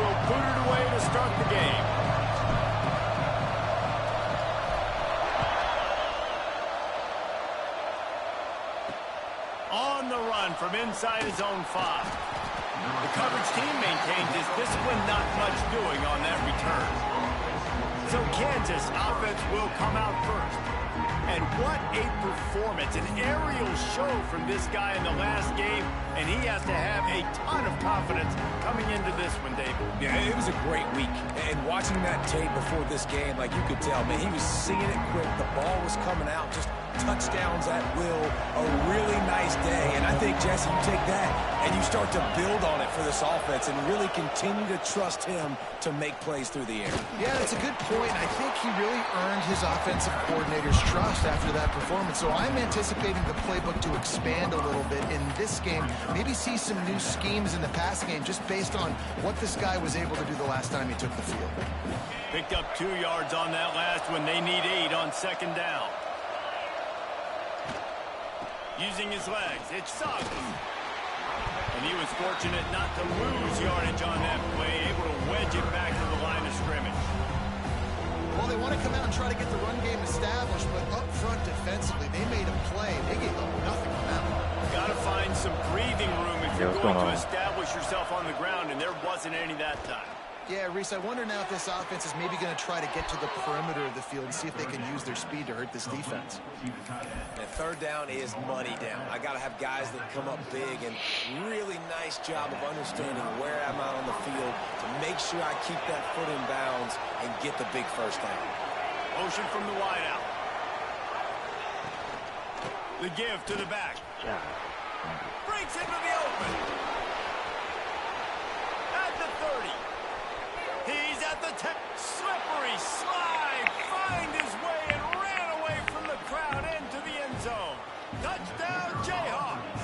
will boot it away to start the game. On the run from inside his own 5. The coverage team maintains his discipline, not much doing on that return. So Kansas offense will come out first. And what a performance, an aerial show from this guy in the last game, and he has to have a ton of confidence coming into this one, David. Yeah, it was a great week. And watching that tape before this game, like you could tell, man, he was seeing it quick. The ball was coming out, just touchdowns at will. A really nice day. And I think, Jesse, you take that and you start to build on it for this offense and really continue to trust him to make plays through the air. Yeah, that's a good point. I think he really earned his offensive coordinator's trust after that performance. So I'm anticipating the playbook to expand a little bit in this game. Maybe see some new schemes in the passing game just based on what this guy was able to do the last time he took the field. Picked up 2 yards on that last one. They need 8 on second down. Using his legs, it's Suggs. And he was fortunate not to lose yardage on that play, able to wedge it back to the line of scrimmage. Well, they want to come out and try to get the run game established, but up front defensively, they made a play. They gave up nothing on that one. Got to find some breathing room if you're going to establish yourself on the ground, and there wasn't any that time. Yeah, Reese, I wonder now if this offense is maybe going to try to get to the perimeter of the field and see if they can use their speed to hurt this defense. And third down is money down. I got to have guys that come up big, and really nice job of understanding where I'm out on the field to make sure I keep that foot in bounds and get the big first down. Motion from the wideout. The give to the back. Breaks into the open. At the 30. He's at the 10. Slippery slide. Find his way and ran away from the crowd into the end zone. Touchdown, Jayhawks.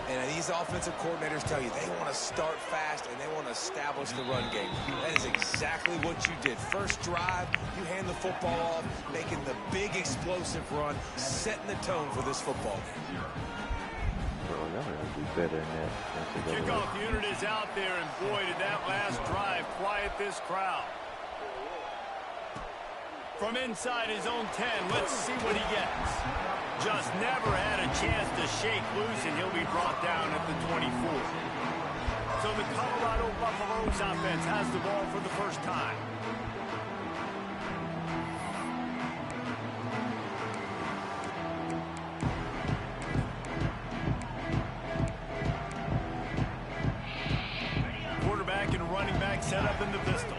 And these offensive coordinators tell you they want to start fast and they want to establish the run game. That is exactly what you did. First drive, you hand the football off, making the big explosive run, setting the tone for this football game. Kickoff unit is out there, and boy, did that last drive quiet this crowd. From inside his own 10, let's see what he gets. Just never had a chance to shake loose, and he'll be brought down at the 24. So the Colorado Buffaloes offense has the ball for the first time. Quarterback and running back set up in the pistol.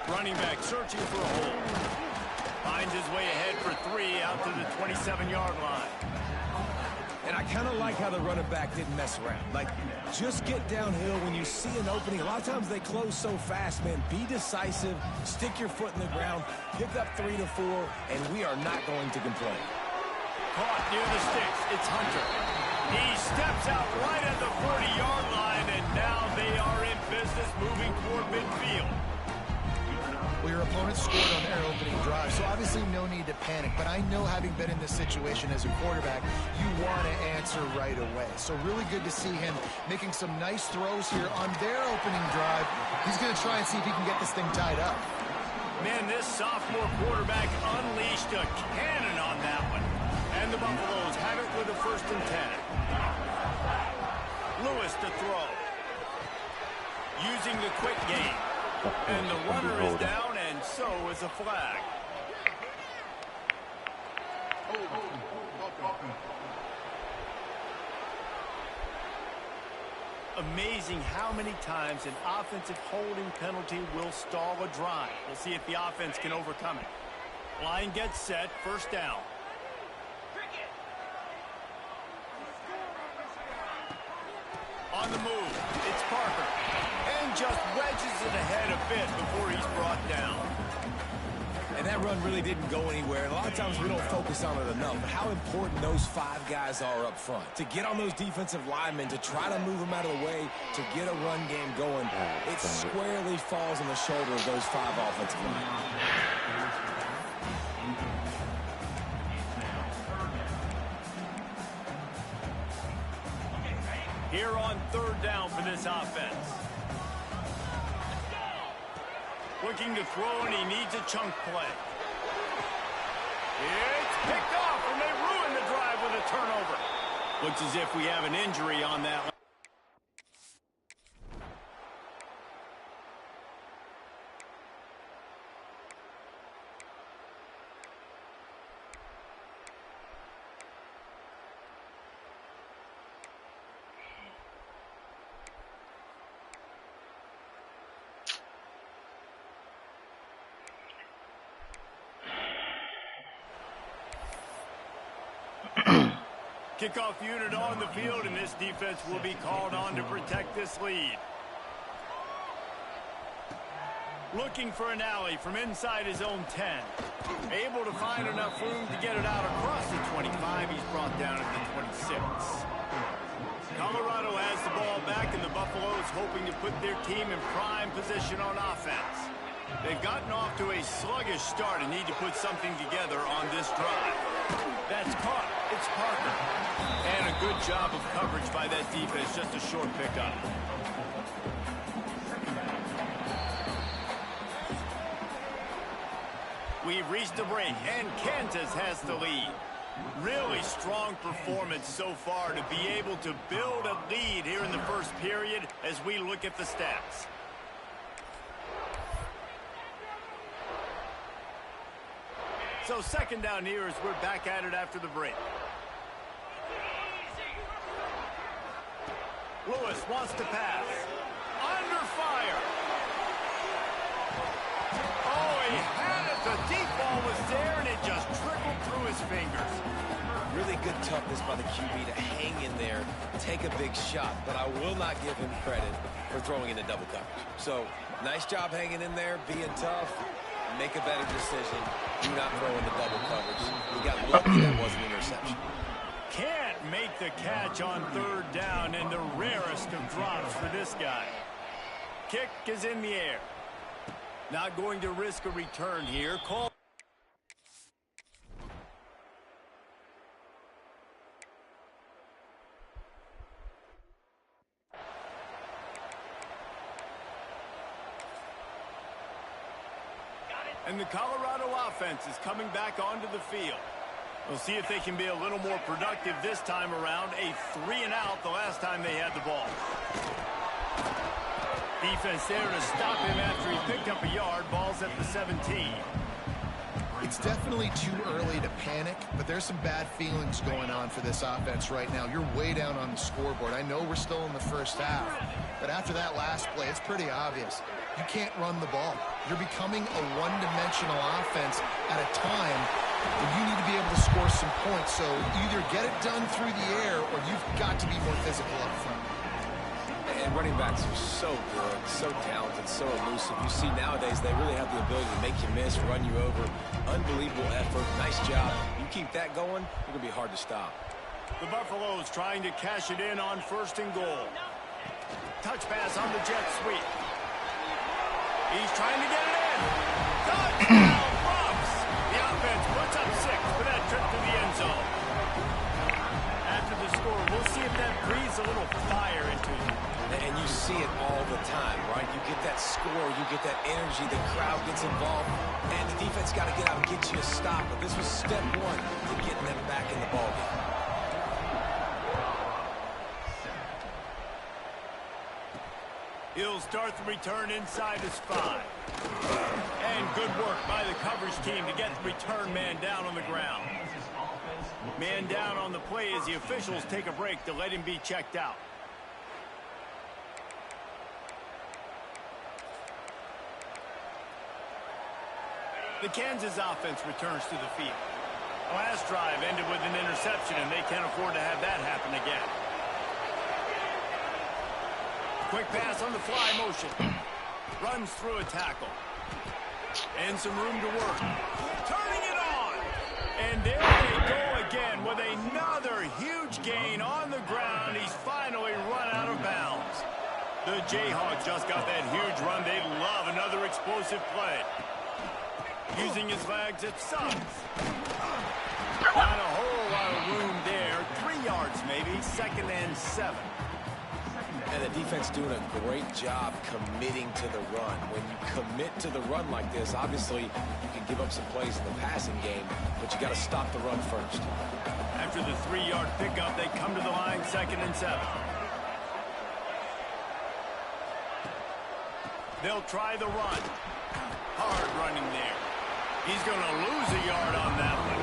Running back searching for a hole. Finds his way ahead for 3 out to the 27-yard line. And I kind of like how the running back didn't mess around. Like, just get downhill when you see an opening. A lot of times they close so fast, man. Be decisive, stick your foot in the ground, pick up 3 to 4, and we are not going to complain. Caught near the sticks. It's Hunter. He steps out right at the 40-yard line, and now they are in business moving toward midfield. Well, your opponent scored on their opening drive, so obviously no need to panic. But I know, having been in this situation as a quarterback, you want to answer right away. So really good to see him making some nice throws here on their opening drive. He's going to try and see if he can get this thing tied up. Man, this sophomore quarterback unleashed a cannon on that one. And the Buffaloes have it with a 1st and 10. Lewis to throw. Using the quick game. And the runner is down, and so is a flag. Amazing how many times an offensive holding penalty will stall a drive. We'll see if the offense can overcome it. Line gets set, 1st down. On the move, it's Parker. And just wedges it ahead a bit before he's brought down. And that run really didn't go anywhere. And a lot of times we don't focus on it enough. But how important those 5 guys are up front. To get on those defensive linemen, to try to move them out of the way, to get a run game going. It squarely falls on the shoulder of those 5 offensive linemen. Here on third down for this offense. Looking to throw, and he needs a chunk play. It's picked off, and they ruin the drive with a turnover. Looks as if we have an injury on that. Kickoff unit on the field, and this defense will be called on to protect this lead. Looking for an alley from inside his own 10. Able to find enough room to get it out across the 25. He's brought down at the 26. Colorado has the ball back, and the Buffaloes hoping to put their team in prime position on offense. They've gotten off to a sluggish start and need to put something together on this drive. That's caught. It's Parker. And a good job of coverage by that defense. Just a short pickup. We've reached the break, and Kansas has the lead. Really strong performance so far to be able to build a lead here in the first period as we look at the stats. So second down here as we're back at it after the break. Lewis wants to pass. Under fire. Oh, he had it. The deep ball was there, and it just trickled through his fingers. Really good toughness by the QB to hang in there, take a big shot, but I will not give him credit for throwing into double coverage. So, nice job hanging in there, being tough. Make a better decision. Do not throw in the double coverage. We got lucky that wasn't an interception. Can't make the catch on third down, and the rarest of drops for this guy. Kick is in the air. Not going to risk a return here. Call. And the Colorado offense is coming back onto the field. We'll see if they can be a little more productive this time around. A 3-and-out the last time they had the ball. Defense there to stop him after he picked up a yard. Ball's at the 17. It's definitely too early to panic, but there's some bad feelings going on for this offense right now. You're way down on the scoreboard. I know we're still in the first half, but after that last play, it's pretty obvious. You can't run the ball. You're becoming a one-dimensional offense at a time when you need to be able to score some points. So either get it done through the air or you've got to be more physical up front. And running backs are so good, so talented, so elusive. You see nowadays they really have the ability to make you miss, run you over. Unbelievable effort. Nice job. You keep that going, it's going to be hard to stop. The Buffaloes trying to cash it in on 1st and goal. Touch pass on the jet sweep. He's trying to get it in. Touchdown, Buffs! The offense puts up 6 for that trip to the end zone. After the score, we'll see if that breathes a little fire into him. And you see it all the time, right? You get that score, you get that energy, the crowd gets involved, and the defense got to get out and get you a stop. But this was step 1 to getting them back in the ballgame. He'll start the return inside his 5. And good work by the coverage team to get the return man down on the ground. Man down on the play as the officials take a break to let him be checked out. The Kansas offense returns to the field. The last drive ended with an interception, and they can't afford to have that happen again. Quick pass on the fly motion. Runs through a tackle. And some room to work. Turning it on. And there they go again with another huge gain on the ground. He's finally run out of bounds. The Jayhawks just got that huge run. They love another explosive play. Using his legs, it sucks. Not a whole lot of room there. 3 yards maybe. 2nd and 7. And the defense doing a great job committing to the run. When you commit to the run like this, obviously you can give up some plays in the passing game, but you got to stop the run first. After the 3-yard pickup, they come to the line 2nd and 7. They'll try the run. Hard running there. He's going to lose a yard on that one.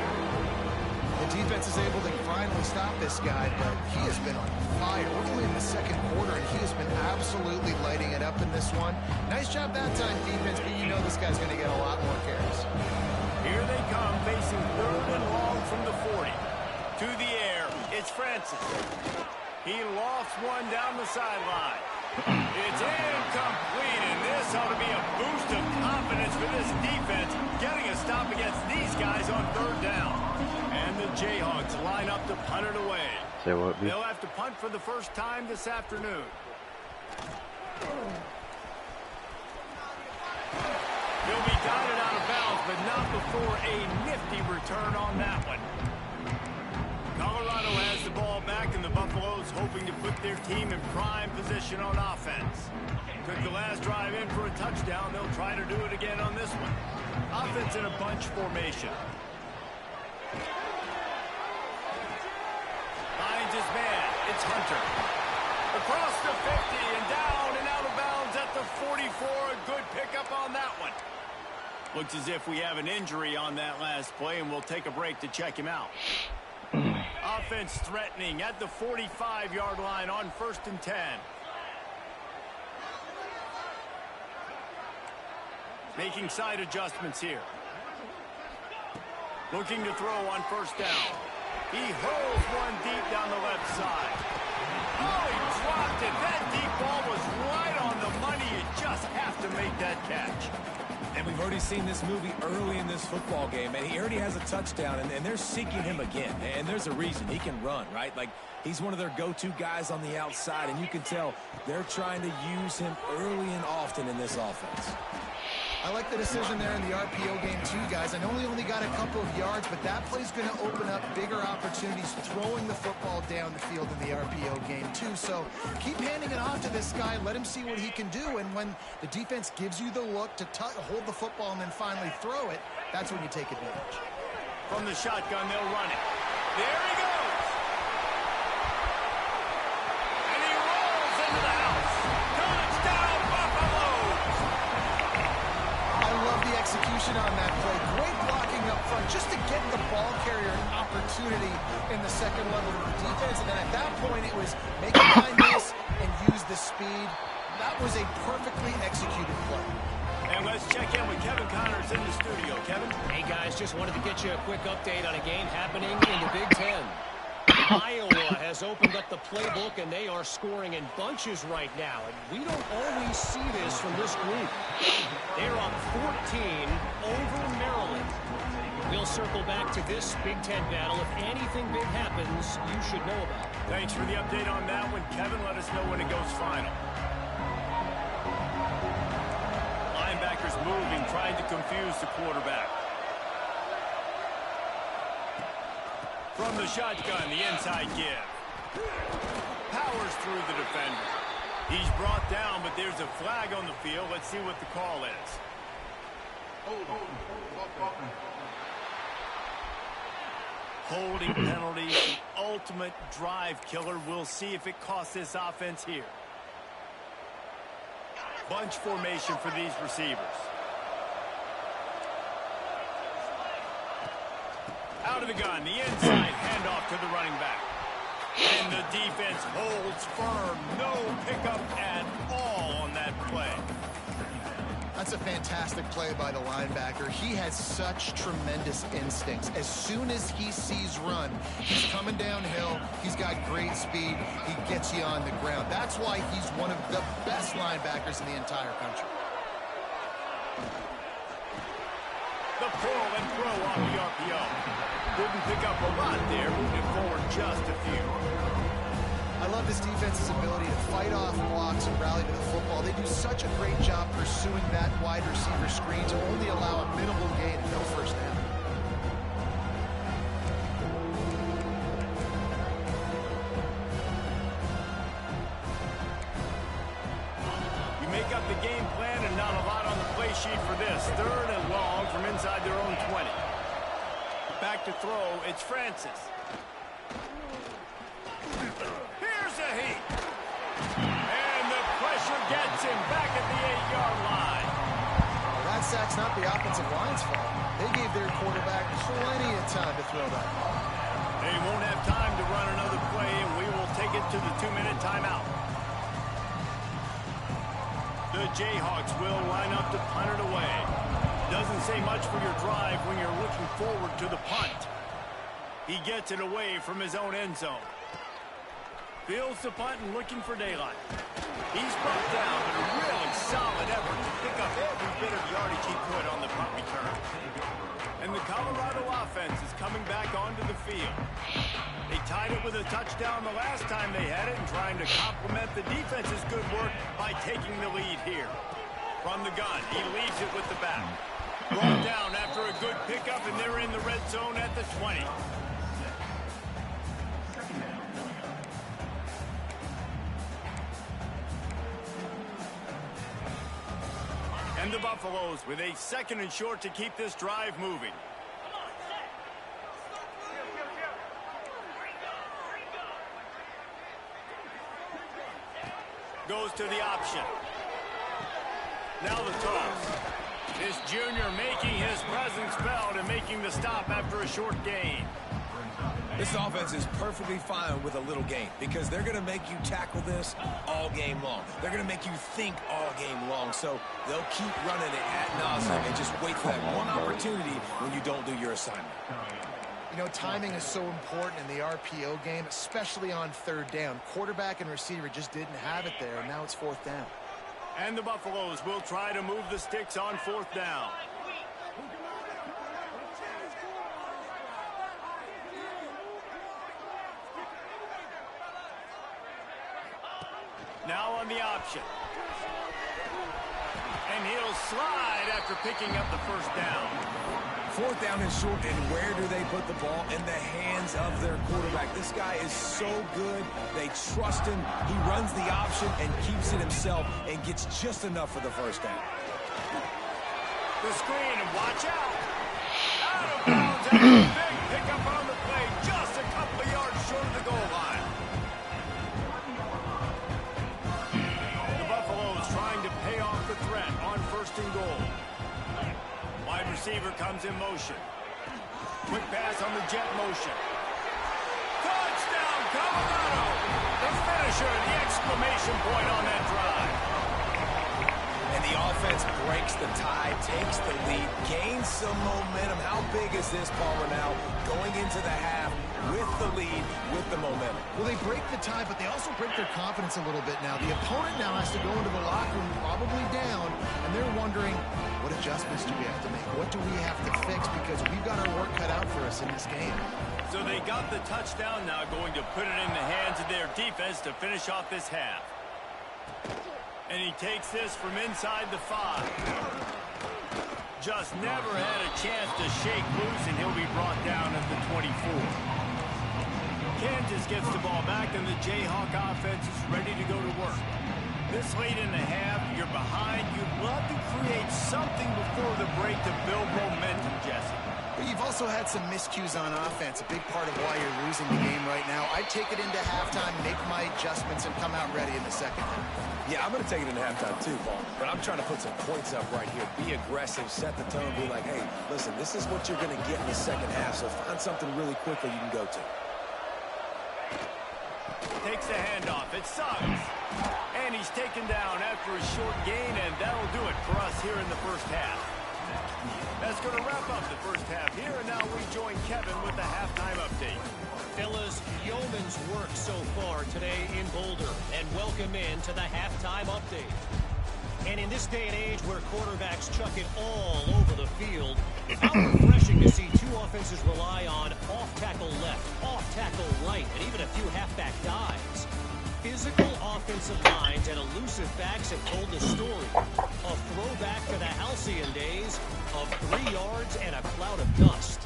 The defense is able to finally stop this guy, but he has been on fire. We're only in the 2nd quarter, and he has been absolutely lighting it up in this one. Nice job that time, defense, but you know this guy's going to get a lot more carries. Here they come, facing 3rd and long from the 40. To the air, it's Francis. He lofts one down the sideline. It's incomplete, and this ought to be a boost of confidence for this defense, getting a stop against these guys on 3rd down. And the Jayhawks line up to punt it away. They'll have to punt for the first time this afternoon. He'll be guided out of bounds, but not before a nifty return on that one. Colorado has the ball back, and the Buffaloes hoping to put their team in prime position on offense. Took the last drive in for a touchdown. They'll try to do it again on this one. Offense in a bunch formation. Finds his man. It's Hunter. Across the 50 and down and out of bounds at the 44. A good pickup on that one. Looks as if we have an injury on that last play, and we'll take a break to check him out. Offense threatening at the 45-yard line on 1st and 10. Making side adjustments here. Looking to throw on 1st down. He hurls one deep down the left side. Oh, he dropped it. That deep ball was right on the money. You just have to make that catch. And we've already seen this movie early in this football game, and he already has a touchdown, and they're seeking him again. And there's a reason. He can run, right? Like, he's one of their go-to guys on the outside, and you can tell they're trying to use him early and often in this offense. I like the decision there in the RPO game too, guys. I know he only got a couple of yards, but that play's going to open up bigger opportunities throwing the football down the field in the RPO game too. So keep handing it off to this guy. Let him see what he can do. And when the defense gives you the look to hold the football and then finally throw it, that's when you take advantage. From the shotgun, they'll run it. There he goes. And he rolls into the house. Touchdown, Buffaloes. I love the execution on that play. Great blocking up front just to get the ball carrier an opportunity in the 2nd level of the defense. And then at that point, it was make a guy miss and use the speed. That was a perfectly executed play. And let's check in with Kevin Connors in the studio. Kevin? Hey, guys, just wanted to get you a quick update on a game happening in the Big Ten. Iowa has opened up the playbook, and they are scoring in bunches right now. And we don't always see this from this group. They're up 14 over Maryland. We'll circle back to this Big Ten battle. If anything big happens, you should know about it. Thanks for the update on that one, Kevin. Let us know when it goes final. Linebackers moving, trying to confuse the quarterback. From the shotgun, the inside give. Powers through the defender. He's brought down, but there's a flag on the field. Let's see what the call is. Holding penalty, the ultimate drive killer. We'll see if it costs this offense here. Bunch formation for these receivers. Out of the gun, the inside handoff to the running back. And the defense holds firm. No pickup at all on that play. That's a fantastic play by the linebacker. He has such tremendous instincts. As soon as he sees run, he's coming downhill. He's got great speed. He gets you on the ground. That's why he's one of the best linebackers in the entire country. The pull and throw off the RPO. Didn't pick up a lot there, moving forward just a few. I love this defense's ability to fight off blocks and rally to the football. They do such a great job pursuing that wide receiver screen to only allow a minimal gain and no first down. Back to throw, it's Francis. Here's a heat. And the pressure gets him back at the 8-yard line. Well, that sack's not the offensive line's fault. They gave their quarterback plenty of time to throw that ball. They won't have time to run another play, and we will take it to the 2-minute timeout. The Jayhawks will line up to punt it away. Doesn't say much for your drive when you're looking forward to the punt. He gets it away from his own end zone. Fields the punt and looking for daylight. He's brought down, but a really solid effort to pick up every bit of yardage he could on the punt return. And the Colorado offense is coming back onto the field. They tied it with a touchdown the last time they had it and trying to complement the defense's good work by taking the lead here. From the gun, he leaves it with the back. Brought down after a good pickup, and they're in the red zone at the 20. And the Buffaloes with a 2nd and short to keep this drive moving. Goes to the option. Now the toss. This junior making his presence felt and making the stop after a short gain. This offense is perfectly fine with a little gain because they're going to make you tackle this all game long. They're going to make you think all game long. So they'll keep running it ad nauseum and just wait for that one opportunity when you don't do your assignment. You know, timing is so important in the RPO game, especially on 3rd down. Quarterback and receiver just didn't have it there, and now it's 4th down. And the Buffaloes will try to move the sticks on 4th down. Now on the option. And he'll slide after picking up the 1st down. 4th down is short, and where do they put the ball? In the hands of their quarterback. This guy is so good. They trust him. He runs the option and keeps it himself and gets just enough for the 1st down. The screen, and watch out. Out of bounds after a big pickup on the play. Just a couple of yards short of the goal line. The Buffaloes trying to pay off the threat on 1st and goal. Wide receiver comes in motion. Quick pass on the jet motion. Touchdown, Colorado! The finisher, the exclamation point on that drive. And the offense breaks the tie, takes the lead, gains some momentum. How big is this, Palmer, now? Going into the half with the lead, with the momentum. Well, they break the tie, but they also break their confidence a little bit now. The opponent now has to go into the locker room probably down, and they're wondering, what adjustments do we have to make? What do we have to fix? Because we've got our work cut out for us in this game. So they got the touchdown, now going to put it in the hands of their defense to finish off this half. And he takes this from inside the 5. Just never had a chance to shake loose, and he'll be brought down at the 24. Kansas gets the ball back, and the Jayhawk offense is ready to go to work. This late in the half, you're behind. You'd love to create something before the break to build momentum, Jesse. But you've also had some miscues on offense, a big part of why you're losing the game right now. I'd take it into halftime, make my adjustments, and come out ready in the 2nd half. Yeah, I'm going to take it into halftime too, Paul. But I'm trying to put some points up right here. Be aggressive, set the tone, be like, hey, listen, this is what you're going to get in the 2nd half, so find something really quickly you can go to. Takes the handoff. It's Suggs. And he's taken down after a short gain, and that'll do it for us here in the 1st half. That's going to wrap up the 1st half here, and now we join Kevin with the halftime update. Fellas, yeoman's work so far today in Boulder, and welcome in to the halftime update. And in this day and age where quarterbacks chuck it all over the field, how refreshing to see 2 offenses rely on off-tackle left, off-tackle right, and even a few halfback dives. Physical offensive lines and elusive backs have told the story. A throwback to the halcyon days of 3 yards and a cloud of dust.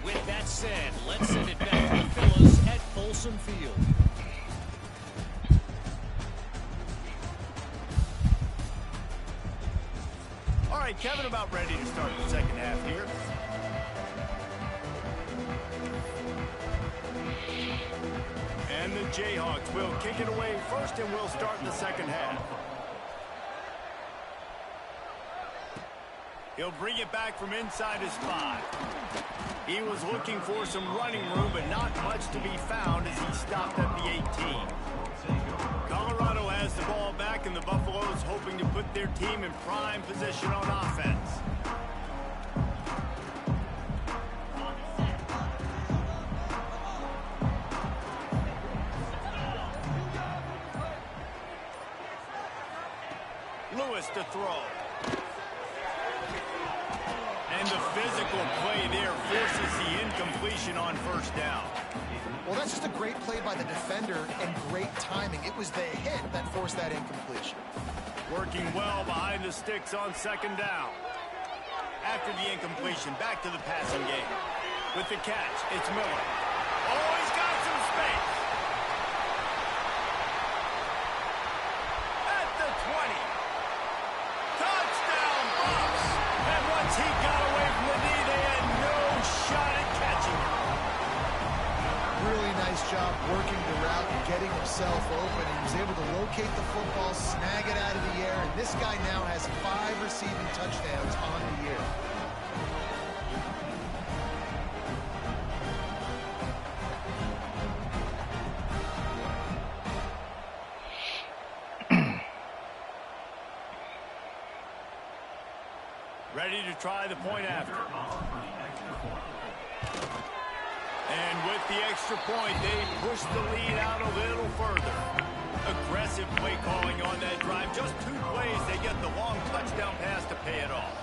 With that said, let's send it back to the fellas at Folsom Field. All right, Kevin, about ready to start the 2nd half here. Jayhawks will kick it away first, and we'll start the second half. He'll bring it back from inside his 5. He was looking for some running room, but not much to be found as he stopped at the 18. Colorado has the ball back, and the Buffaloes hoping to put their team in prime position on offense. Lewis to throw. And the physical play there forces the incompletion on first down. Well, that's just a great play by the defender and great timing. It was the hit that forced that incompletion. Working well behind the sticks on second down. After the incompletion, back to the passing game. With the catch, it's Miller. Oh, he's got some space. At the 20. Touchdown, Bucks! And once he got away from the knee, they had no shot at catching him. Really nice job working the route and getting himself open. He was able to locate the football, snag it out of the air, and this guy now has 5 receiving touchdowns on the year. Ready to try the point after. And with the extra point, they push the lead out a little further. Aggressive play calling on that drive. Just 2 plays, they get the long touchdown pass to pay it off.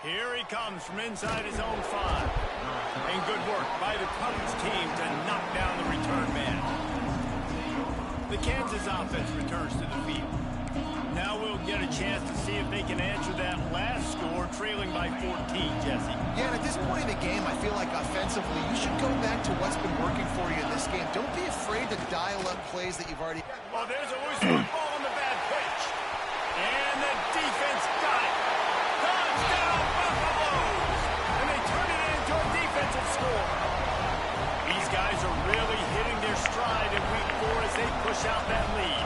Here he comes from inside his own 5. And good work by the coverage team to knock down the return man. The Kansas offense returns to the field. Now we'll get a chance to see if they can answer that last score, trailing by 14, Jesse. Yeah, and at this point in the game, I feel like offensively, you should go back to what's been working for you in this game. Don't be afraid to dial up plays that you've already... Well, there's a loose football on the bad pitch. And the defense got it. Touchdown, Buffaloes! And they turn it into a defensive score. These guys are really hitting their stride in week 4 as they push out that lead.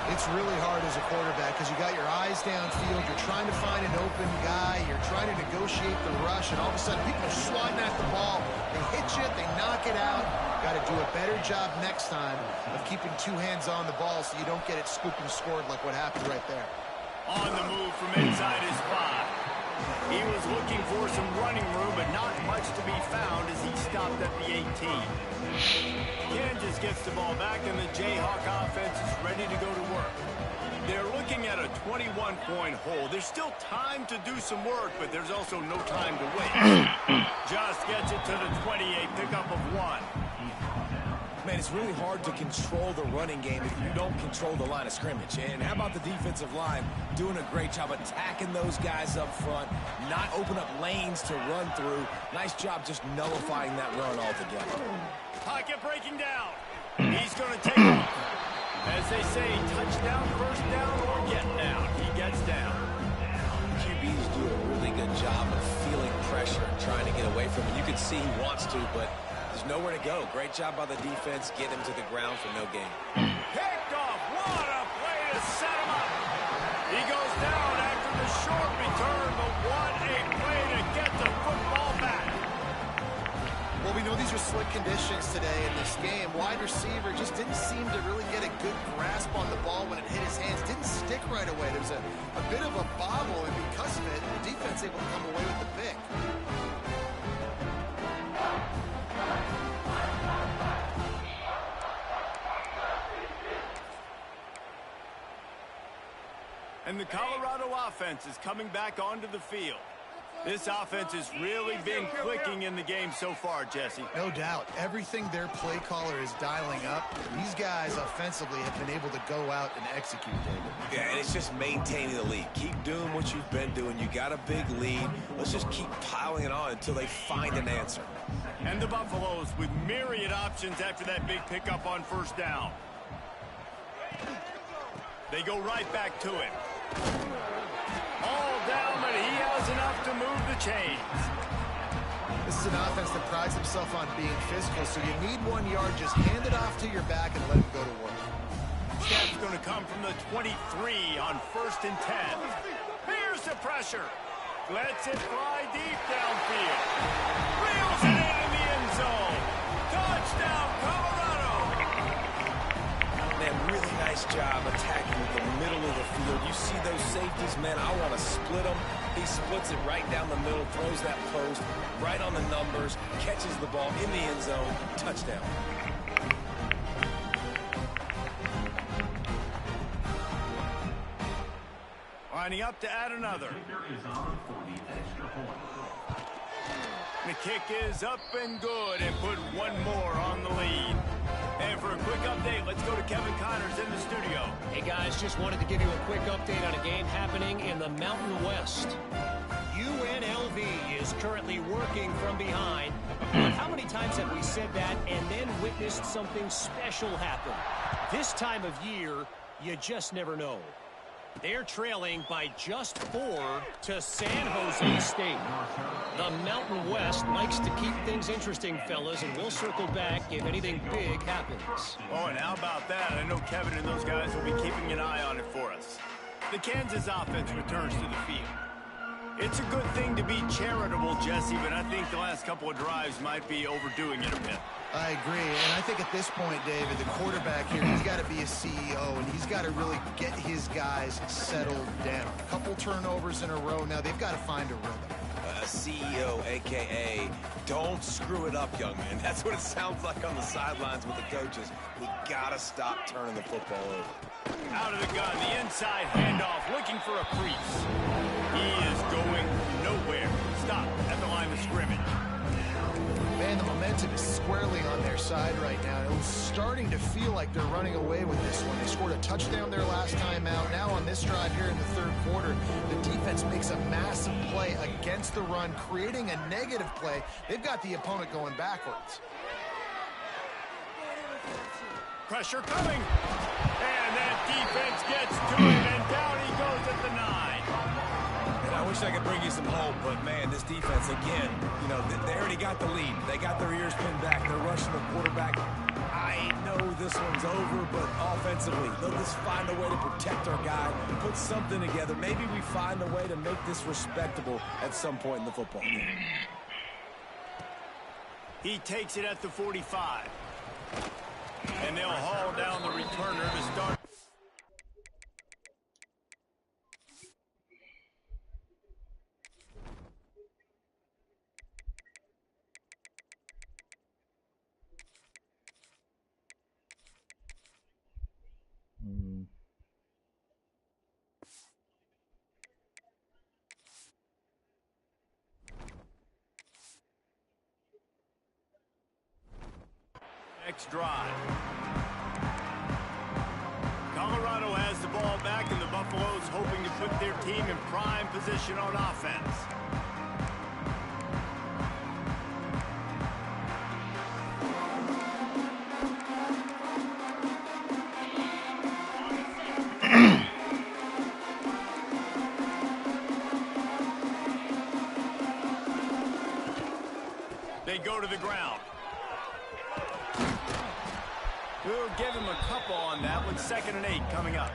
It's really hard as a quarterback because you got your eyes downfield. You're trying to find an open guy. You're trying to negotiate the rush, and all of a sudden people are swatting at the ball. They hit you, they knock it out. Got to do a better job next time of keeping 2 hands on the ball so you don't get it scooped and scored like what happened right there. On the move from inside his 5. He was looking for some running room, but not much to be found as he stopped at the 18. Kansas gets the ball back, and the Jayhawk offense is ready to go to work. They're looking at a 21-point hole. There's still time to do some work, but there's also no time to waste. Just gets it to the 28, pickup of 1. Man, it's really hard to control the running game if you don't control the line of scrimmage. And how about the defensive line doing a great job attacking those guys up front, not open up lanes to run through. Nice job just nullifying that run altogether. Pocket breaking down. He's going to take off. As they say, touchdown, first down, or get down. He gets down. QBs do a really good job of feeling pressure and trying to get away from it. You can see he wants to, but there's nowhere to go. Great job by the defense. Get him to the ground for no gain. Picked off. What a play to set him up. He goes down after the short return, but what a play to get the football back. Well, we know these are slick conditions today in this game. Wide receiver just didn't seem to really get a good grasp on the ball when it hit his hands. Didn't stick right away. There was a bit of a bobble, and because of it, the defense able to come away with the pick. And the Colorado offense is coming back onto the field. This offense has really been clicking in the game so far, Jesse. No doubt. Everything their play caller is dialing up, these guys offensively have been able to go out and execute, David. Yeah, and it's just maintaining the lead. Keep doing what you've been doing. You got a big lead. Let's just keep piling it on until they find an answer. And the Buffaloes with myriad options after that big pickup on first down. They go right back to him. All down, but he has enough to move the chains. This is an offense that prides himself on being physical, so you need 1 yard. Just hand it off to your back and let him go to work. Snap's going to come from the 23 on 1st and 10. Here's the pressure. Lets it fly deep downfield. Reels it in the end zone. Touchdown, Colorado. Man, really nice job attacking the middle of the field. You see those safeties, man, I want to split them. He splits it right down the middle, throws that post, right on the numbers, catches the ball in the end zone. Touchdown. Lining up to add another. The kick is up and good and put one more on the lead. And for a quick update, let's go to Kevin Connors in the studio. Hey guys, just wanted to give you a quick update on a game happening in the Mountain West. UNLV is currently working from behind. How many times have we said that and then witnessed something special happen? This time of year, you just never know. They're trailing by just 4 to San Jose State. The Mountain West likes to keep things interesting, fellas, and we'll circle back if anything big happens. Oh, and how about that? I know Kevin and those guys will be keeping an eye on it for us. The Kansas offense returns to the field. It's a good thing to be charitable, Jesse, but I think the last couple of drives might be overdoing it a bit. I agree, and I think at this point, David, the quarterback here, he's got to be a CEO, and he's got to really get his guys settled down. A couple turnovers in a row now. They've got to find a rhythm. CEO, a.k.a. don't screw it up, young man. That's what it sounds like on the sidelines with the coaches. We got to stop turning the football over. Out of the gun, the inside handoff, looking for a crease. He is going nowhere. Stop at the line of scrimmage. Man, the momentum is squarely on their side right now. It was starting to feel like they're running away with this one. They scored a touchdown their last time out. Now on this drive here in the third quarter, the defense makes a massive play against the run, creating a negative play. They've got the opponent going backwards. Pressure coming. And that defense gets to him, and down he goes at the 9. I wish I could bring you some hope, but man, this defense, again, you know, they already got the lead. They got their ears pinned back. They're rushing the quarterback. I know this one's over, but offensively, they'll just find a way to protect our guy, put something together. Maybe we find a way to make this respectable at some point in the football game. He takes it at the 45. And they'll haul down the returner to start. Next drive. Colorado has the ball back, and the Buffaloes hoping to put their team in prime position on offense. They go to the ground. We'll give him a couple on that one. 2nd and 8 coming up.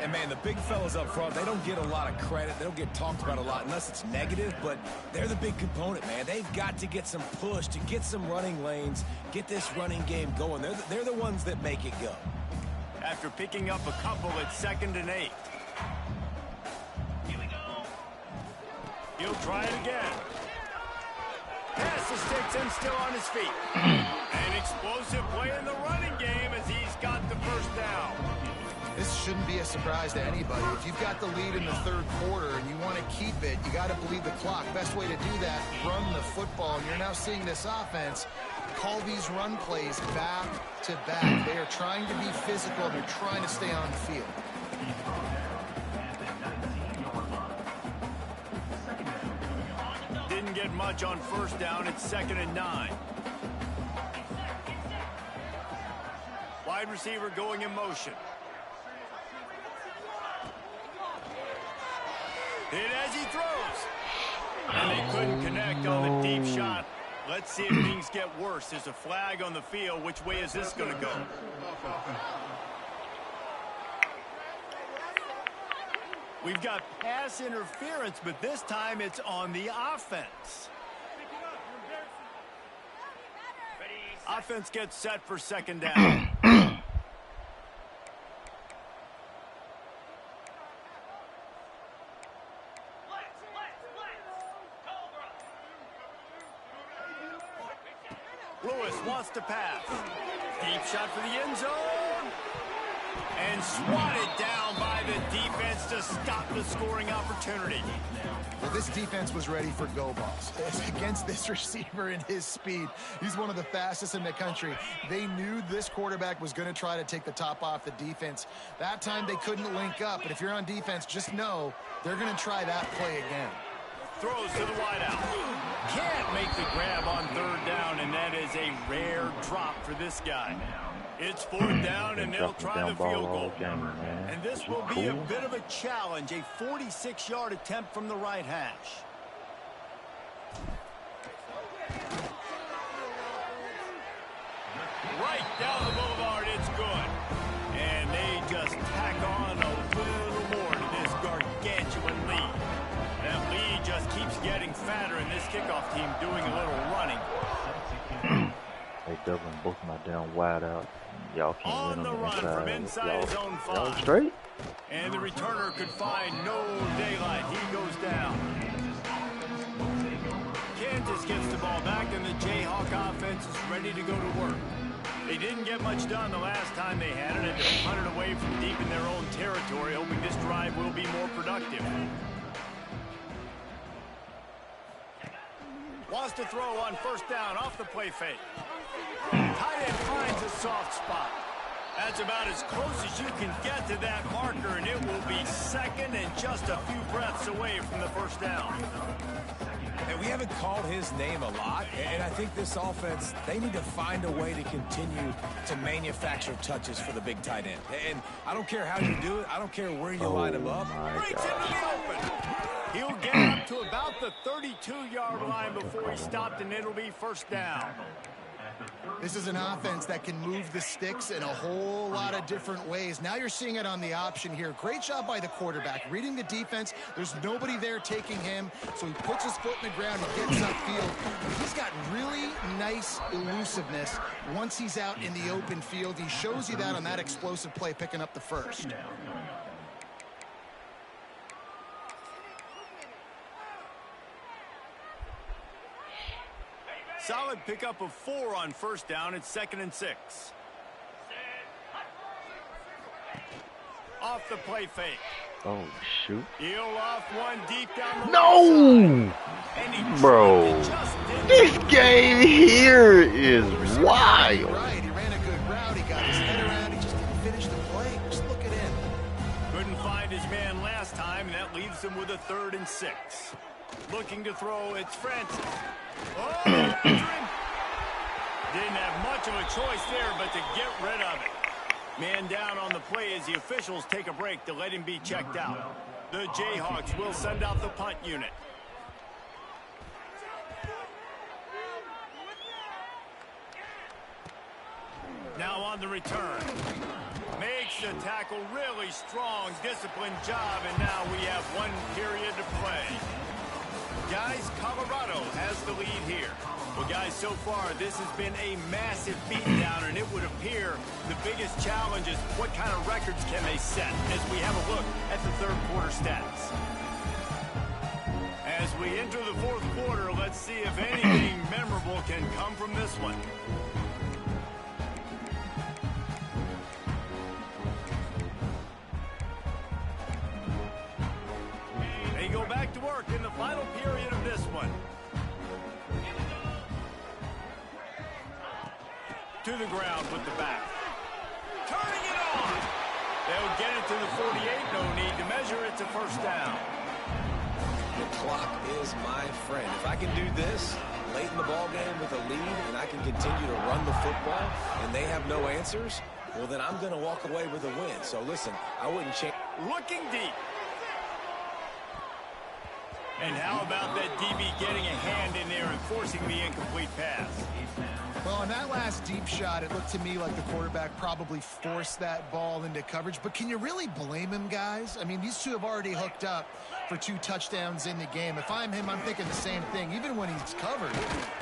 And, man, the big fellas up front, they don't get a lot of credit. They don't get talked about a lot unless it's negative, but they're the big component, man. They've got to get some push, to get some running lanes, get this running game going. They're the ones that make it go. After picking up a couple, it's 2nd and 8. Here we go. He'll try it again. Pass the sticks and still on his feet. An explosive play in the running game as he's got the first down. This shouldn't be a surprise to anybody. If you've got the lead in the third quarter and you want to keep it, you got to bleed the clock. Best way to do that, run the football. And you're now seeing this offense call these run plays back to back. They are trying to be physical, and they're trying to stay on the field. Didn't get much on first down. It's 2nd and 9. Wide receiver going in motion. Hit as he throws. And they couldn't connect on the deep shot. Let's see if things get worse. There's a flag on the field. Which way is this going to go? We've got pass interference, but this time it's on the offense. Offense gets set for second down. Lewis wants to pass. Deep shot for the end zone. And swatted down by the defense to stop the scoring opportunity. Well, this defense was ready for go balls. Against this receiver and his speed, he's one of the fastest in the country. They knew this quarterback was going to try to take the top off the defense. That time they couldn't link up, but if you're on defense, just know they're going to try that play again. Throws to the wideout. Can't make the grab on third down, and that is a rare drop for this guy. It's fourth down, and they'll try the field goal. And this will be a bit of a challenge, a 46-yard attempt from the right hash. Right down the boulevard, it's good. And they just tack on a little more to this gargantuan lead. That lead just keeps getting fatter, and this kickoff team doing a little running. They doubling both my damn wide out. Y'all can't on win the run from inside his own y'all 5. straight? And the returner could find no daylight. He goes down. Kansas gets the ball back, and the Jayhawk offense is ready to go to work. They didn't get much done the last time they had it, and they're punted away from deep in their own territory, hoping this drive will be more productive. Wants to throw on first down off the play fake. Tight end finds a soft spot. That's about as close as you can get to that marker, and it will be second and just a few breaths away from the first down. And we haven't called his name a lot, and I think this offense, they need to find a way to continue to manufacture touches for the big tight end. And I don't care how you do it. I don't care where you line him up. Breaks into the open. He'll get up to about the 32-yard line before he stopped, and it'll be first down. This is an offense that can move the sticks in a whole lot of different ways. Now you're seeing it on the option here. Great job by the quarterback. Reading the defense, there's nobody there taking him, so he puts his foot in the ground, he gets upfield. He's got really nice elusiveness once he's out in the open field. He shows you that on that explosive play, picking up the first. Solid pickup of 4 on first down. It's 2nd and 6. Off the play fake. Oh, shoot. He'll off one deep down the No! Bro, this game here is wild. Right, he ran a good route. He got his head around. He just didn't finish the play. Just look at him. Couldn't find his man last time, and that leaves him with a 3rd and 6. Looking to throw, it's Francis. Oh, didn't have much of a choice there, but to get rid of it. Man down on the play as the officials take a break to let him be checked out. The Jayhawks will send out the punt unit. Now on the return. Makes the tackle, really strong, disciplined job, and now we have 1 period to play. Guys, Colorado has the lead here. Well, guys, so far, this has been a massive beatdown, and it would appear the biggest challenge is what kind of records can they set as we have a look at the 3rd quarter stats. As we enter the 4th quarter, let's see if anything memorable can come from this one. They go back to work in the final period of this one. To the ground with the back. Turning it on. They'll get it to the 48. No need to measure. It's a first down. The clock is my friend. If I can do this late in the ball game with a lead and I can continue to run the football and they have no answers, well, then I'm going to walk away with a win. So, listen, I wouldn't change. Looking deep. And how about that DB getting a hand in there and forcing the incomplete pass? Well, on that last deep shot, it looked to me like the quarterback probably forced that ball into coverage. But can you really blame him, guys? I mean, these two have already hooked up for 2 touchdowns in the game. If I'm him, I'm thinking the same thing. Even when he's covered,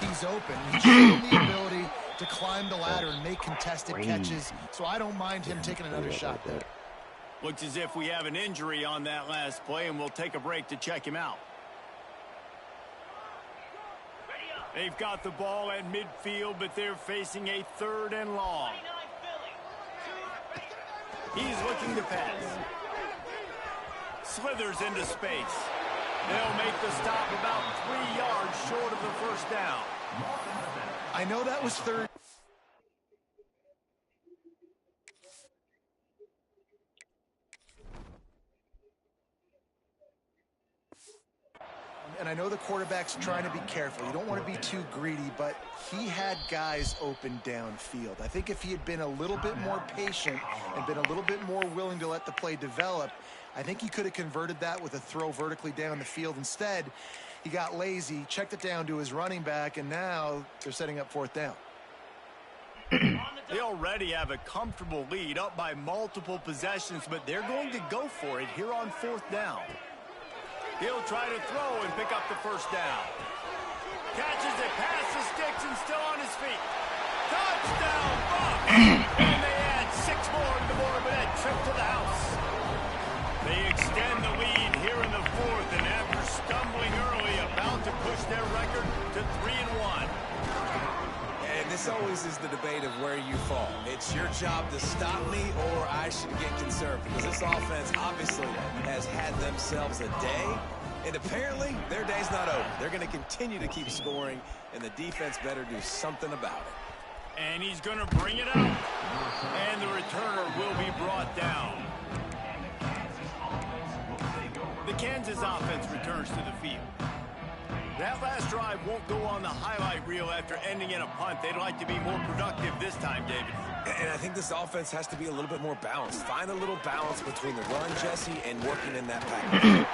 he's open. He's shown the ability to climb the ladder and make contested catches. So I don't mind him taking another shot there. Looks as if we have an injury on that last play, and we'll take a break to check him out. They've got the ball at midfield, but they're facing a 3rd and long. He's looking to pass. Slithers into space. They'll make the stop about 3 yards short of the first down. I know that was 3rd. And I know the quarterback's trying to be careful. You don't want to be too greedy, but he had guys open downfield. I think if he had been a little bit more patient and been a little bit more willing to let the play develop, I think he could have converted that with a throw vertically down the field. Instead, he got lazy, checked it down to his running back, and now they're setting up 4th down. They already have a comfortable lead, up by multiple possessions, but they're going to go for it here on 4th down. He'll try to throw and pick up the first down. Catches it past the sticks and still on his feet. Touchdown, Bucks! And they add 6 more to the board with that trip to the house. They extend the lead here in the 4th, and after stumbling early, about to push their record to 3-1. And this always is the debate of where you fall. It's your job to stop me, or I should get concerned, because this offense obviously has had themselves a day, and apparently their day's not over. They're going to continue to keep scoring, and the defense better do something about it. And he's going to bring it up, and the returner will be brought down. The Kansas offense returns to the field. That last drive won't go on the highlight reel after ending in a punt. They'd like to be more productive this time, David. And I think this offense has to be a little bit more balanced. Find a little balance between the run, Jesse, and working in that package.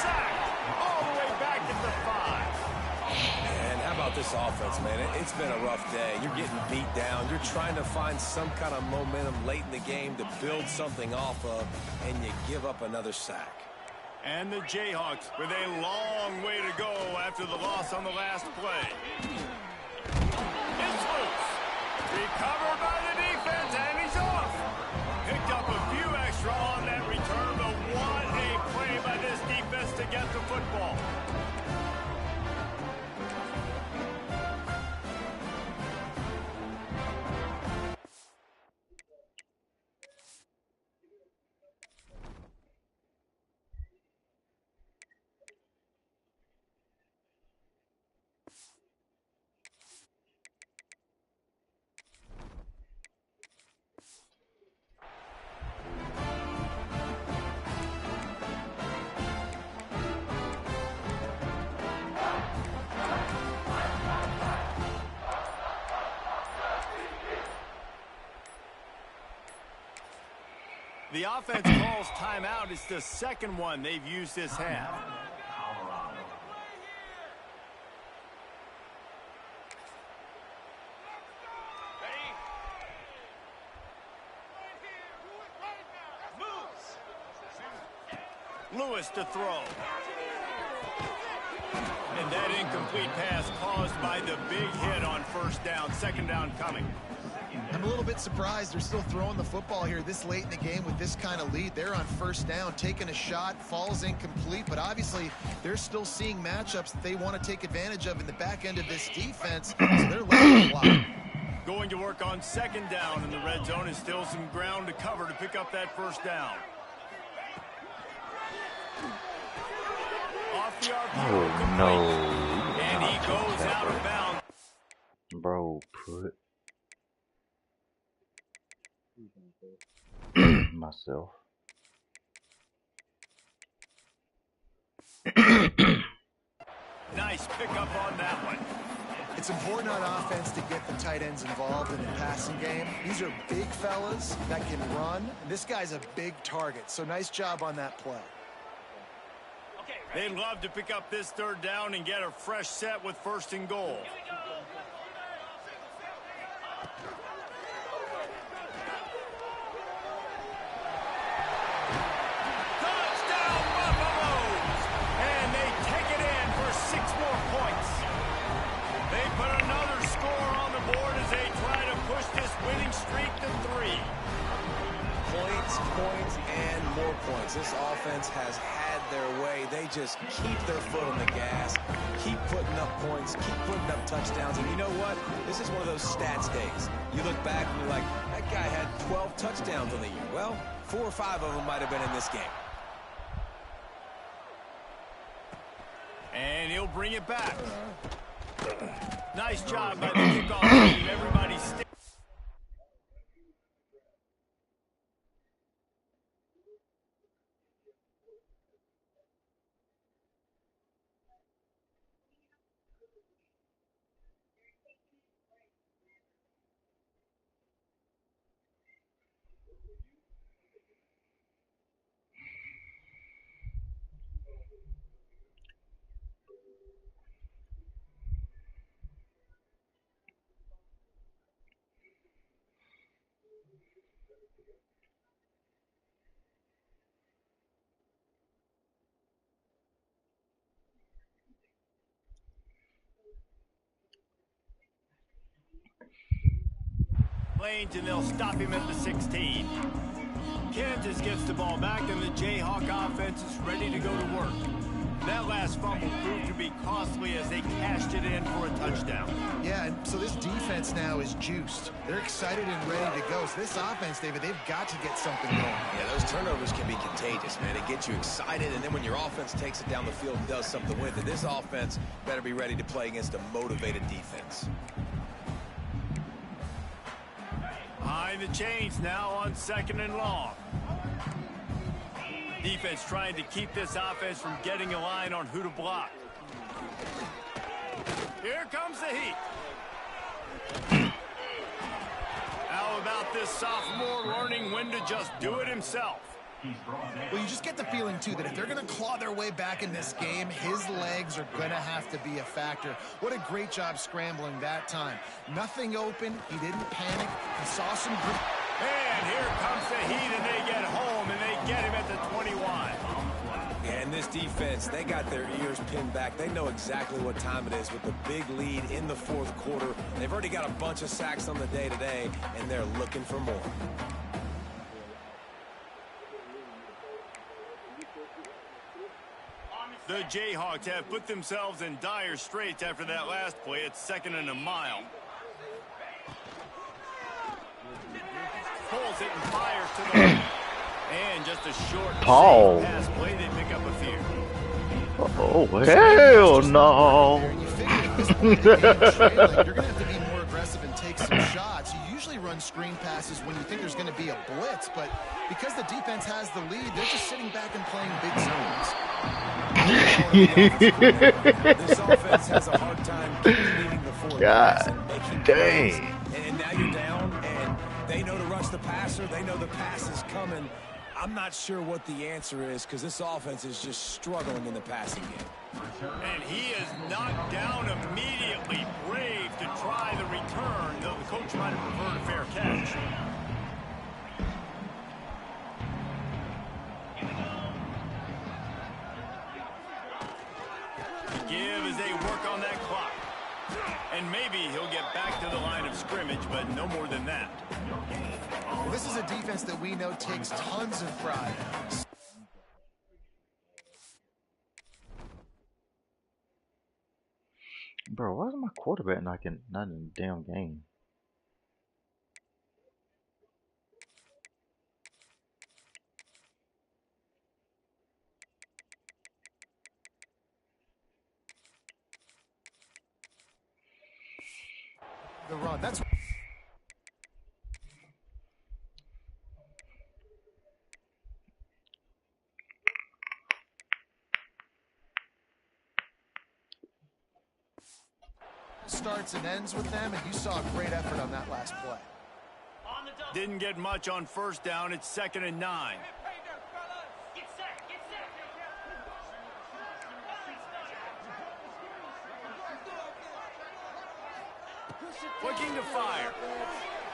Sack all the way back at the 5. And how about this offense, man? It's been a rough day. You're getting beat down. You're trying to find some kind of momentum late in the game to build something off of, and you give up another sack. And the Jayhawks with a long way to go after the loss on the last play. It's loose. Recovered by the defense, and he's off. Picked up a few extra on that return, but what a play by this defense to get the football. The offense calls timeout. It's the 2nd one they've used this half. Lewis to throw. And that incomplete pass caused by the big hit on 1st down. 2nd down coming. I'm a little bit surprised they're still throwing the football here this late in the game with this kind of lead. They're on 1st down, taking a shot, falls incomplete, but obviously they're still seeing matchups that they want to take advantage of in the back end of this defense, so they're letting it fly. Going to work on 2nd down, and the red zone is still some ground to cover to pick up that 1st down. Off the RPO. Oh, no. And he goes out of bounds. Bro, put myself. Nice pickup on that one. It's important on offense to get the tight ends involved in the passing game. These are big fellas that can run. This guy's a big target, so nice job on that play. They'd love to pick up this third down and get a fresh set with 1st and goal. Touchdown Buffaloes! And they take it in for 6 more points. They put another score on the board as they try to push this winning streak to 3. Points, and more points. This offense has had their way. They just keep their foot on the gas, keep putting up points, keep putting up touchdowns. And you know what? This is one of those stats days. You look back and you're like, that guy had 12 touchdowns on the year. Well, 4 or 5 of them might have been in this game. And he'll bring it back. Nice job by the kickoff team. Everybody still. And they'll stop him at the 16. Kansas gets the ball back, and the Jayhawk offense is ready to go to work. That last fumble proved to be costly as they cashed it in for a touchdown. Yeah, and so this defense now is juiced. They're excited and ready to go. So this offense, David, they've got to get something going. Yeah, those turnovers can be contagious, man. It gets you excited, and then when your offense takes it down the field and does something with it, this offense better be ready to play against a motivated defense. Behind the chains now on 2nd and long. Defense trying to keep this offense from getting a line on who to block. Here comes the heat. How about this sophomore learning when to just do it himself? Well, you just get the feeling, too, that if they're going to claw their way back in this game, his legs are going to have to be a factor. What a great job scrambling that time. Nothing open. He didn't panic. He saw some... And here comes the heat, and they get home, and they get him at the 21. Yeah, and this defense, they got their ears pinned back. They know exactly what time it is with the big lead in the 4th quarter. They've already got a bunch of sacks on the day today, and they're looking for more. The Jayhawks have put themselves in dire straits after that last play. It's 2nd and a mile. Pulls it and fires to the right. And just a short pass play, they pick up a few. Oh, hell no. You figure at this point, you're going to have to be more aggressive and take some shots. You usually run screen passes when you think there's going to be a blitz, but because the defense has the lead, they're just sitting back and playing big zones. This offense has a hard time leading the 4 God dang. And now you're down, and they know to rush the passer. They know the pass is coming. I'm not sure what the answer is because this offense is just struggling in the passing game. And he is knocked down immediately. Brave to try the return, though the coach might have preferred a fair catch. Give as they work on that clock. And maybe he'll get back to the line of scrimmage, but no more than that. Well, this is a defense that we know takes tons of pride. Bro, why is my quarterback not in the damn game? The run, that's... starts and ends with them, and you saw a great effort on that last play. Didn't get much on 1st down. It's 2nd and 9. Looking to fire.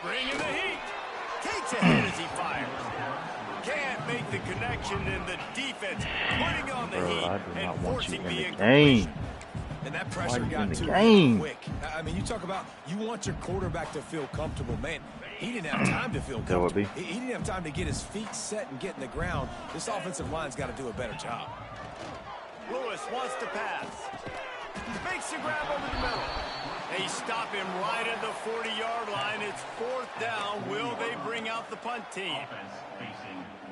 Bringing the heat. Takes a hit as he fires. Can't make the connection, and the defense putting on the heat I do and not want you forcing in the the incompletion. game. And that pressure got in to the him game? quick. I mean, you talk about you want your quarterback to feel comfortable. Man, he didn't have time to feel That would comfortable. be. He didn't have time to get his feet set and get in the ground. This offensive line's got to do a better job. Lewis wants to pass. Makes the grab over the middle. They stop him right at the 40-yard line. It's 4th down. Will they bring out the punt team?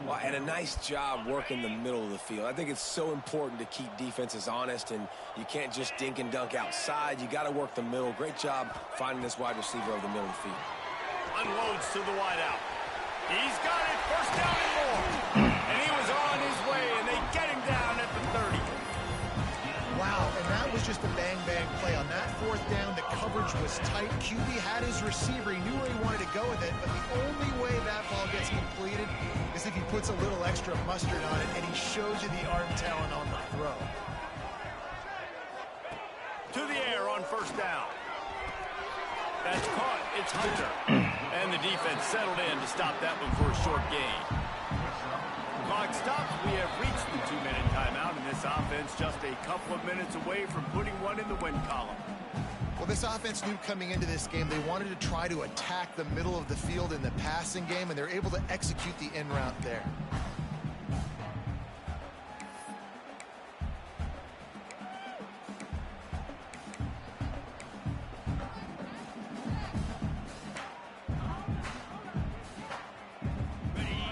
Well, and a nice job working the middle of the field. I think it's so important to keep defenses honest, and you can't just dink and dunk outside. You got to work the middle. Great job finding this wide receiver over the middle of the field. Unloads to the wideout. He's got it. 1st down and more. And he was on his way, and they get him down at the 30. Wow, and that was just a bang-bang play. On that 4th down, the coverage was tight. QB had his receiver. He knew where he wanted to go with it, but the only way that ball gets completed is if he puts a little extra mustard on it, and he shows you the arm talent on the throw. To the air on 1st down. That's caught. It's Hunter. And the defense settled in to stop that one for a short gain. Clock stops. We have reached the 2-minute timeout, and this offense just a couple of minutes away from putting one in the win column. Well, this offense knew coming into this game they wanted to try to attack the middle of the field in the passing game, and they're able to execute the in route there.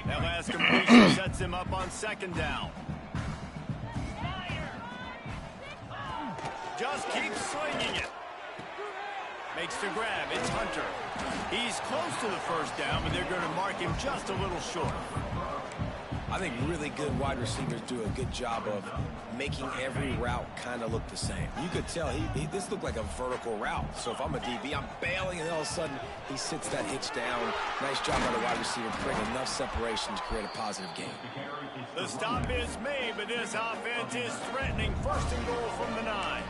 That last completion sets him up on 2nd down. Just keeps swinging it. Makes the grab. It's Hunter. He's close to the 1st down, but they're going to mark him just a little short. I think really good wide receivers do a good job of making every route kind of look the same. You could tell this looked like a vertical route. So if I'm a DB, I'm bailing, and all of a sudden he sits that hitch down. Nice job by the wide receiver, creating enough separation to create a positive game. The stop is made, but this offense is threatening 1st and goal from the 9.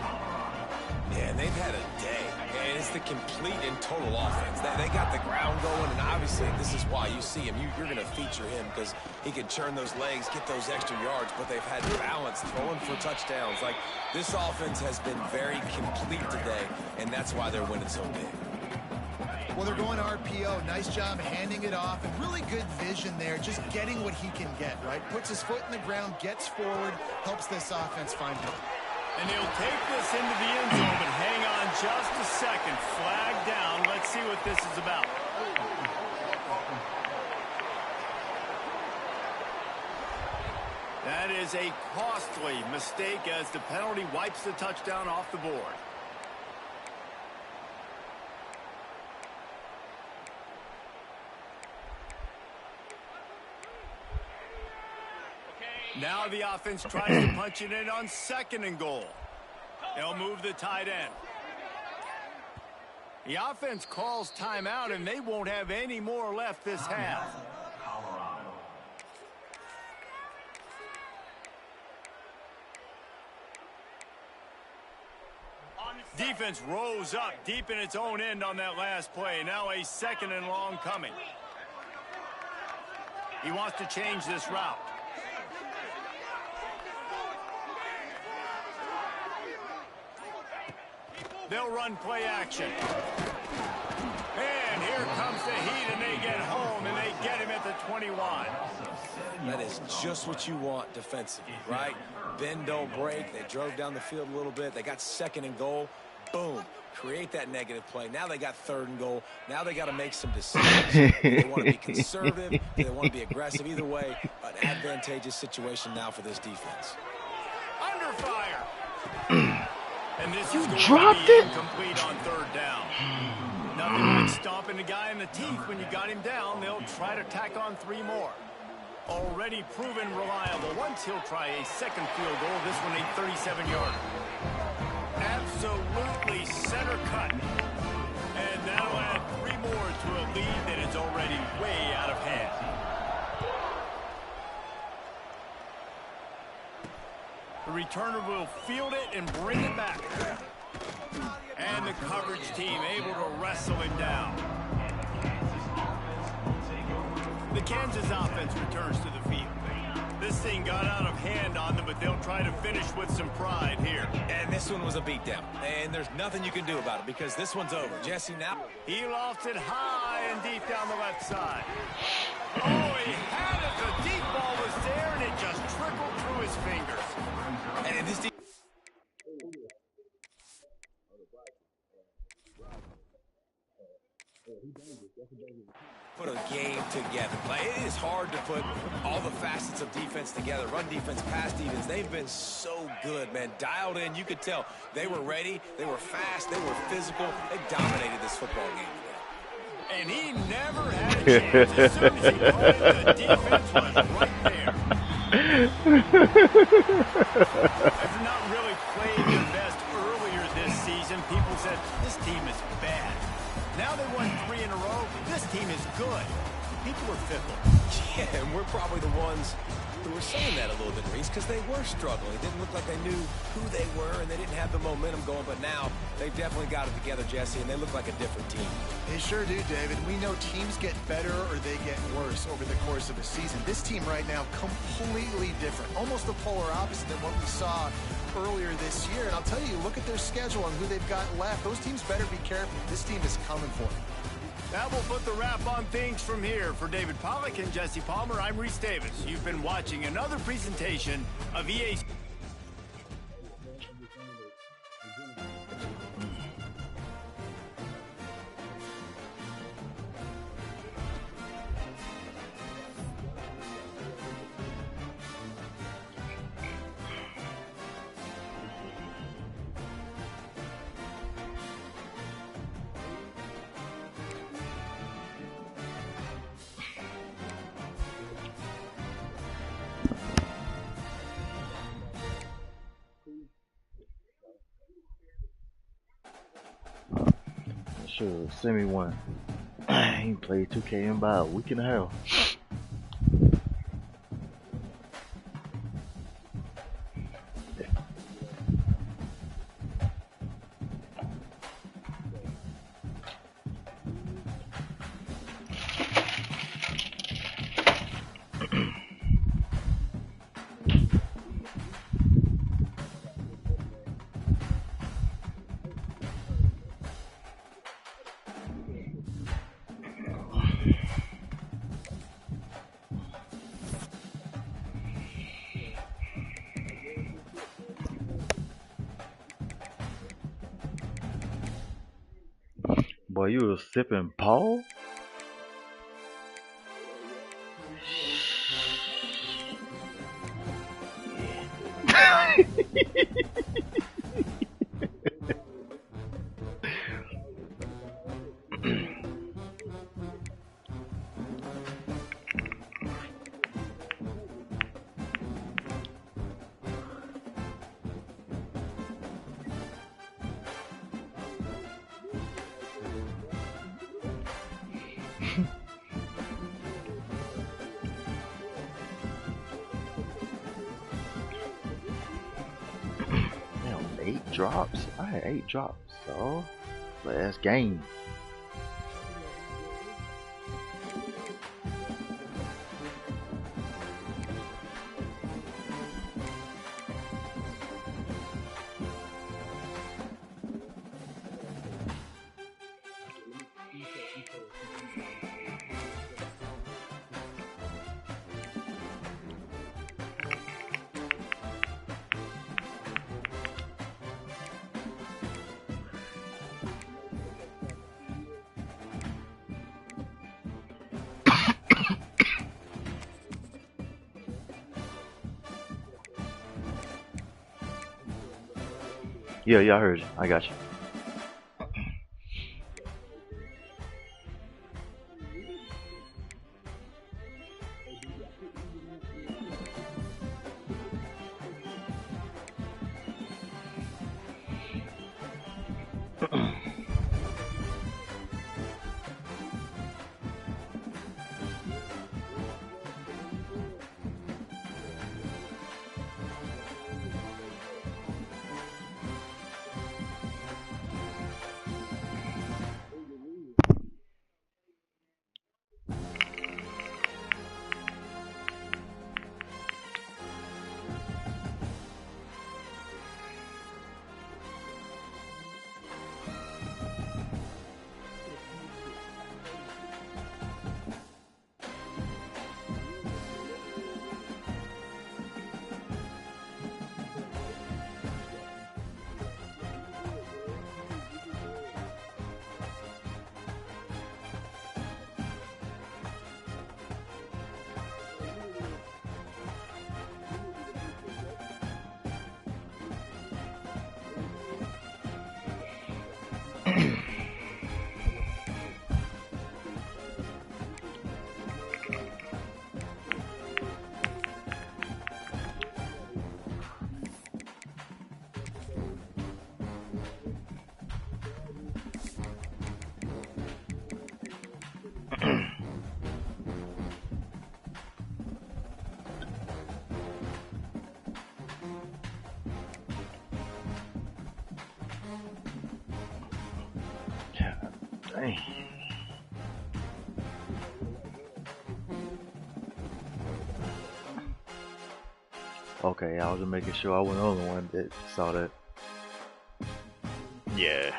Yeah, and they've had a day, and it's the complete and total offense. They got the ground going, and obviously this is why you see him. You're going to feature him because he can churn those legs, get those extra yards, but they've had balance, throwing for touchdowns. Like, this offense has been very complete today, and that's why they're winning so big. Well, they're going RPO. Nice job handing it off, and really good vision there, just getting what he can get, right? Puts his foot in the ground, gets forward, helps this offense find him. And he'll take this into the end zone, but hang on just a second. Flag down. Let's see what this is about. That is a costly mistake as the penalty wipes the touchdown off the board. Now the offense tries to punch it in on 2nd and goal. They'll move the tight end. The offense calls timeout, and they won't have any more left this half. Defense rose up deep in its own end on that last play. Now a 2nd and long coming. He wants to change this route. They'll run play action. And here comes the heat, and they get home, and they get him at the 21. That is just what you want defensively, right? Bend, don't break. They drove down the field a little bit. They got 2nd and goal. Boom. Create that negative play. Now they got 3rd and goal. Now they got to make some decisions. Do they want to be conservative? Do they want to be aggressive? Either way, an advantageous situation now for this defense. Under fire. And this You is going dropped to be it? incomplete on 3rd down. Nothing like stomping the guy in the teeth when you got him down. They'll try to tack on 3 more. Already proven reliable. Once he'll try a 2nd field goal. This one a 37-yarder. Absolutely center cut. And that'll add 3 more to a lead that is already way out of hand. The returner will field it and bring it back. And the coverage team able to wrestle him down. The Kansas offense returns to the field. This thing got out of hand on them, but they'll try to finish with some pride here. And this one was a beatdown. And there's nothing you can do about it because this one's over. Jesse now. He lofts it high and deep down the left side. Oh, he had it. The deep ball was there, and it just trickled through his fingers. And this put a game together. Like, it is hard to put all the facets of defense together. Run defense, pass defense. They've been so good, man. Dialed in. You could tell they were ready. They were fast. They were physical. They dominated this football game today. And he never had a chance. As soon as he played, the defense was right there. After not really playing their best earlier this season, people said, this team is bad. Now they won 3 in a row. This team is good. People were fickle. Yeah, and we're probably the ones who were saying that a little bit, Reese, because they were struggling. It didn't look like they knew who they were, and they didn't have the momentum going. But now they've definitely got it together, Jesse, and they look like a different team. They sure do, David. We know teams get better or they get worse over the course of a season. This team right now, completely different. Almost the polar opposite than what we saw earlier this year. And I'll tell you, look at their schedule and who they've got left. Those teams better be careful. This team is coming for them. That will put the wrap on things from here. For David Pollack and Jesse Palmer, I'm Reese Davis. You've been watching another presentation of EA. Sure, send me one. I ain't played 2K in about a week and a half. Boy, you was sipping Paul? Damn, 8 drops? I had 8 drops, so last game. Yeah, I heard you. I got you. Dang. Okay, I was just making sure I wasn't the only one that saw that. Yeah.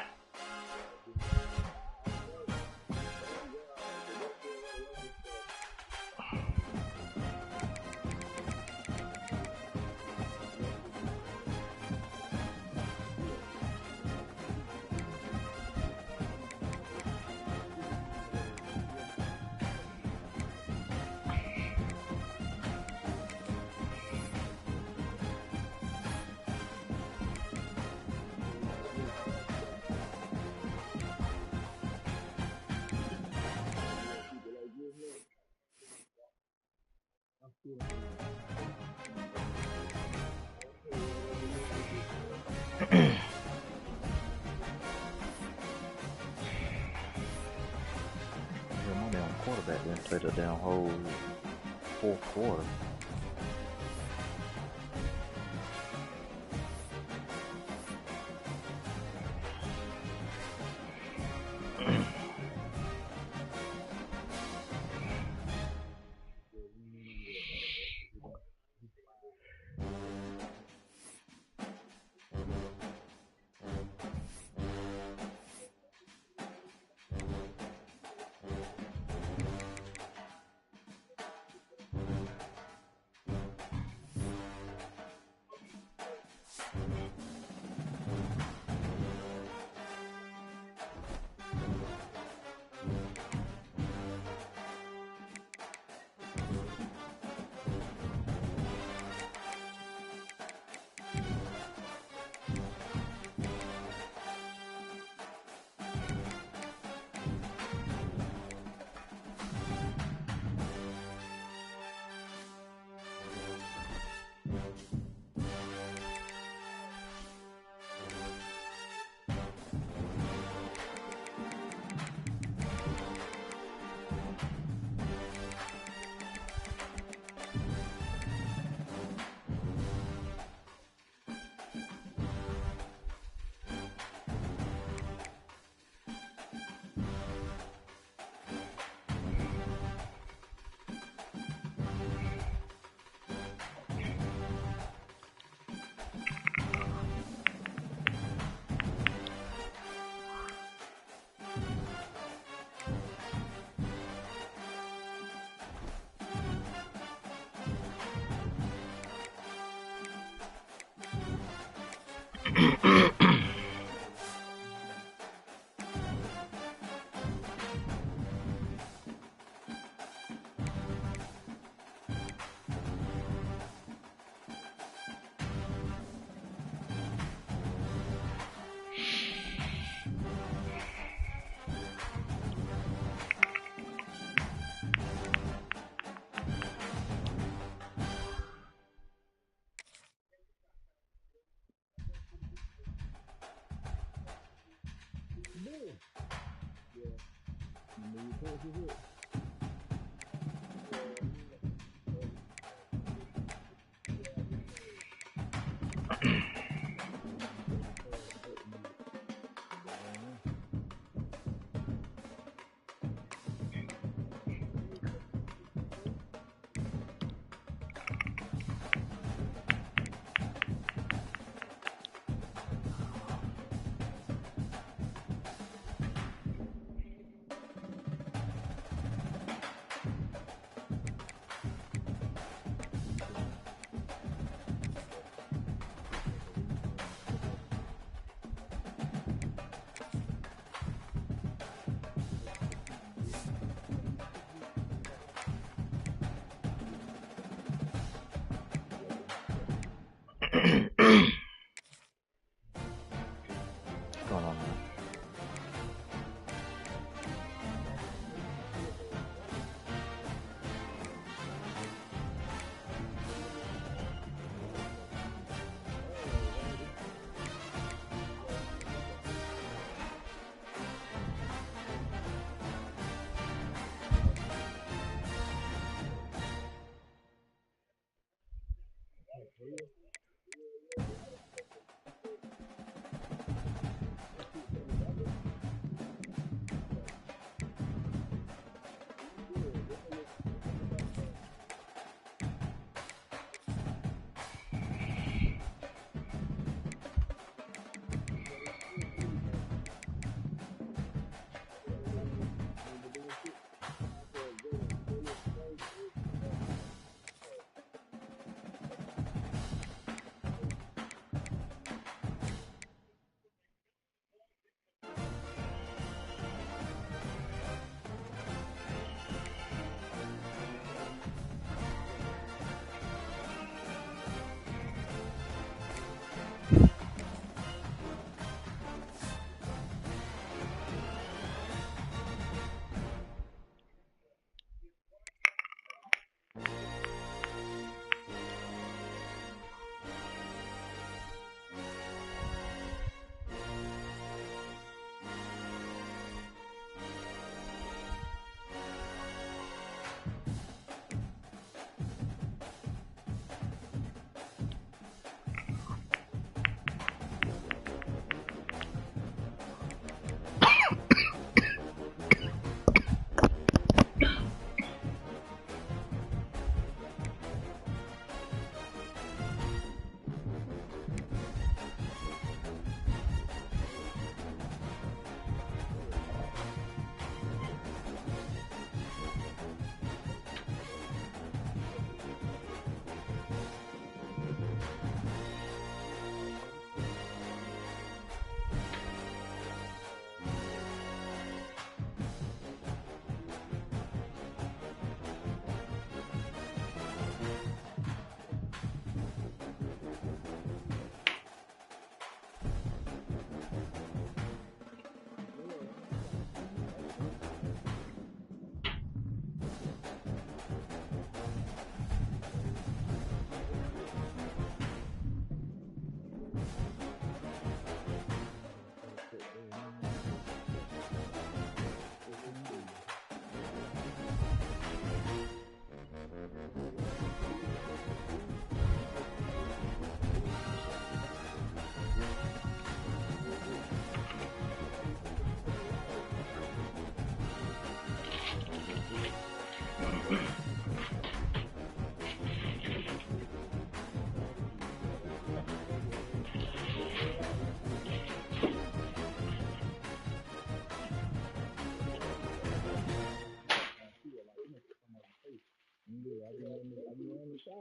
My damn quarterback didn't play the damn whole fourth quarter.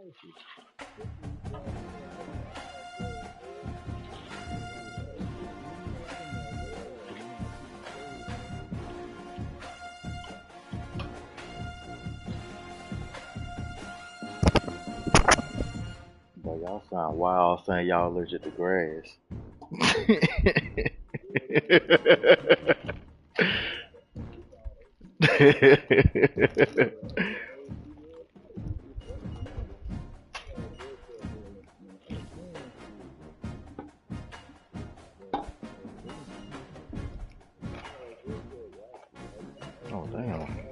Boy, y'all sound wild saying y'all allergic to grass. Oh, damn.